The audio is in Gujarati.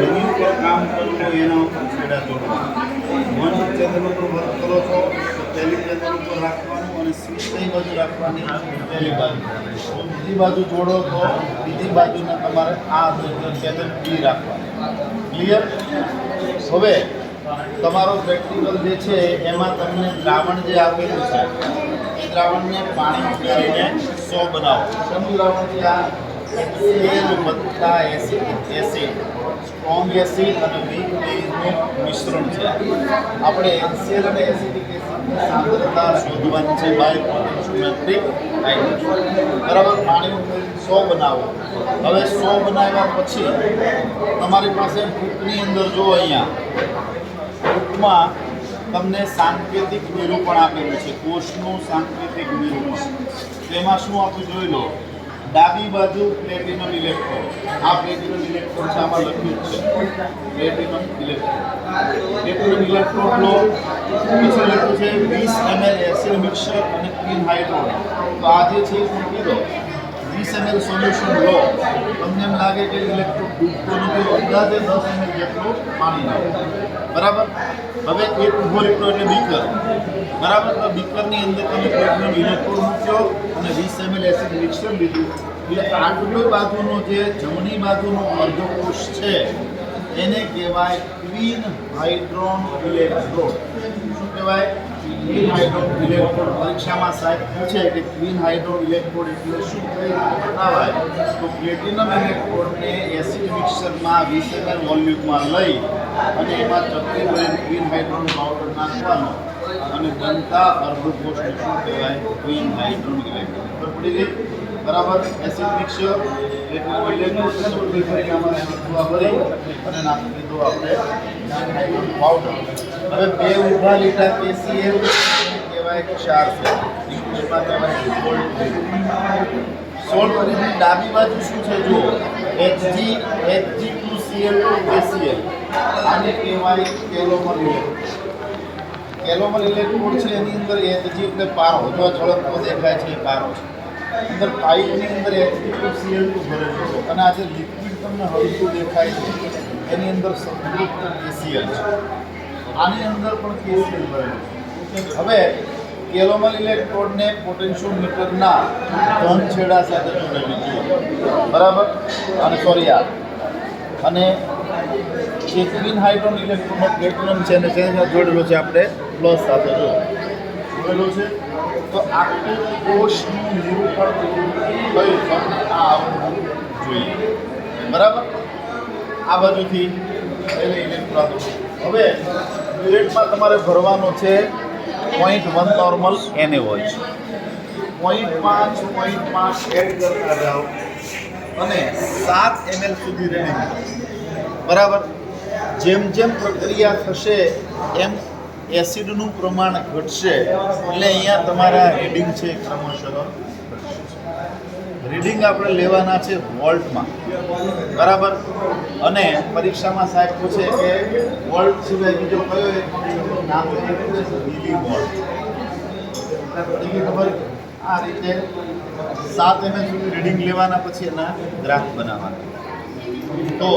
જેની ઉપર કામ કરવું એના ઉપર છેડા જોડવા. વન ચેનલ ઉપર વર્ક કરો છો તો પહેલી ચેનલ ઉપર રાખવાનું અને સ્વિચ કઈ બાજુ રાખવાની? પહેલી બાજુ. બીજી બાજુ જોડો તો બીજી બાજુને તમારે આ ચેનલ બી રાખવાની. ક્લિયર? હવે તમારો પ્રેક્ટિકલ જે છે એમાં તમને દ્રાવણ જે આપેલું છે એ દ્રાવણને પાણી ઉમેરીને 100 બનાવો. શેનું દ્રાવણ છે આ? HCl વત્તા એસિડ, સ્ટ્રોંગ એસિડ અને વીક બેઝનું મિશ્રણ છે. આપણે HCl અને એસિડિક એસિડની સાંદ્રતા શોધવાની છે બાય પોટેન્શિયોમેટ્રિક ટાઇટ્રેશન. બરાબર? પાણી ઉમેરીને 100 બનાવો. હવે 100 બનાવ્યા પછી તમારી પાસે બુકની અંદર જો અહીંયા બુકમાં તમને સાંકેતિક નિરૂપણ આપેલું છે, કોષનું સાંકેતિક નિરૂપણ. તેમાં શું આપ્યું જોઈ લો. ડાબી બાજુ પ્લેટિનમ ઇલેક્ટ્રોડ, આ પ્લેટિનમ ઇલેક્ટ્રોડ છે, આમાં લખ્યું છે પ્લેટિનમ ઇલેક્ટ્રોડ. પ્લેટિનમ ઇલેક્ટ્રોડ લો, પછી લખ્યું છે 20 ml એસિડ મિક્સર અને ક્લીન હાઇડ્રોડ. તો આ જે છે એ મૂકી દો. 20 ml સોલ્યુશન લો. તમને એમ લાગે કે ઇલેક્ટ્રોડ ડૂબતો નથી, અંદાજે 10 ml જેટલું પાણી નાખો. બરાબર? હવે એક ઉભો લીટો એટલે બીકર. બરાબર? તો બીકરની અંદર તમે પ્લેટિનમ ઇલેક્ટ્રોડ મૂક્યો અને 20 ml એસિડ મિક્સર લીધું. એટલે આટલી બાજુનો જે જમણી બાજુનો અર્ધકોષ છે એને કહેવાય ક્વીન હાઇડ્રોન ઇલેક્ટ્રોડ. શું કહેવાય? Quinhydrone electrode. પરીક્ષામાં સાહેબ પૂછે કે ક્વીન હાઇડ્રોન ઇલેક્ટ્રોડ એટલે શું, કઈ રીતે બનાવાય? તો પ્લેટિનમ ઇલેક્ટ્રોડને એસિડ મિક્સરમાં 20 ml વોલ્યુમમાં લઈ અને એમાં ચપટી ભરીને ક્વીન હાઇડ્રોન પાવડર નાખવાનો અને બનતા અર્ધકોષને શું કહેવાય? Quinhydrone electrode. ખબર પડી ગઈ? બરાબર? એસિડ મિક્સર પ્લેટિનમ ઇલેક્ટ્રોડ ચપટી ભરીને આમાં નાખવા ભરી અને નાખી દીધો આપણે હાઇડ્રોન પાવડર. હવે બે ઊભા લીટા KCl કહેવાય ક્ષાર છે. ઇંગ્લિશમાં કહેવાય સોલ્ટ. સોલ્ટ ડાબી બાજુ શું છે જુઓ? Hg2Cl2 KCl. આને કહેવાય કેલોમર ઇલેક્ટ્રોડ. કેલોમર ઇલેક્ટ્રોડ છે એની અંદર Hg એટલે પારો, જો ઝળકતો દેખાય છે એ પારો છે. અંદર પાઇપની અંદર Hg2Cl2 ભરેલું છે અને આ જે લિક્વિડ તમને હળતું દેખાય છે એની અંદર સંતૃપ્ત KCl છે. આની અંદર પણ KCl ભરેલું છે. હવે કેલોમર ઇલેક્ટ્રોડને પોટેન્શિયોમીટરના ધન છેડા સાથે જોડેલી છે. બરાબર? અને સોરી અને જે ક્વીન હાઇડ્રોન ઇલેક્ટ્રોડનો પ્લેટિનમ છે અને તેને જોડેલો છે આપણે પ્લસ સાથે જોડેલો છે. તો આખું કોષનું નિરૂપણ કયું તમને આ આવવું જોઈએ. બરાબર? આ બાજુથી એને ઇલેક્ટ્રોડ. હવે પ્લેટમાં તમારે ભરવાનો છે 0.1 નોર્મલ Na હોય છે. 0.5 એડ કરતા જાઓ અને 7 ml સુધી રીડિંગ. બરાબર? જેમ જેમ પ્રક્રિયા થશે એમ એસિડનું પ્રમાણ ઘટશે એટલે અહીંયા તમારા રીડિંગ છે ક્રમશઃ રીડિંગ આપણે લેવાના છે વોલ્ટમાં. બરાબર? અને પરીક્ષામાં સાહેબ પૂછે કે વોલ્ટ સિવાય બીજો કયો એક નામ મિલી વોલ્ટ. ખબર? આ રીતે 7 ml સુધી રીડિંગ લેવાના, પછી એના ગ્રાફ બનાવવાના. તો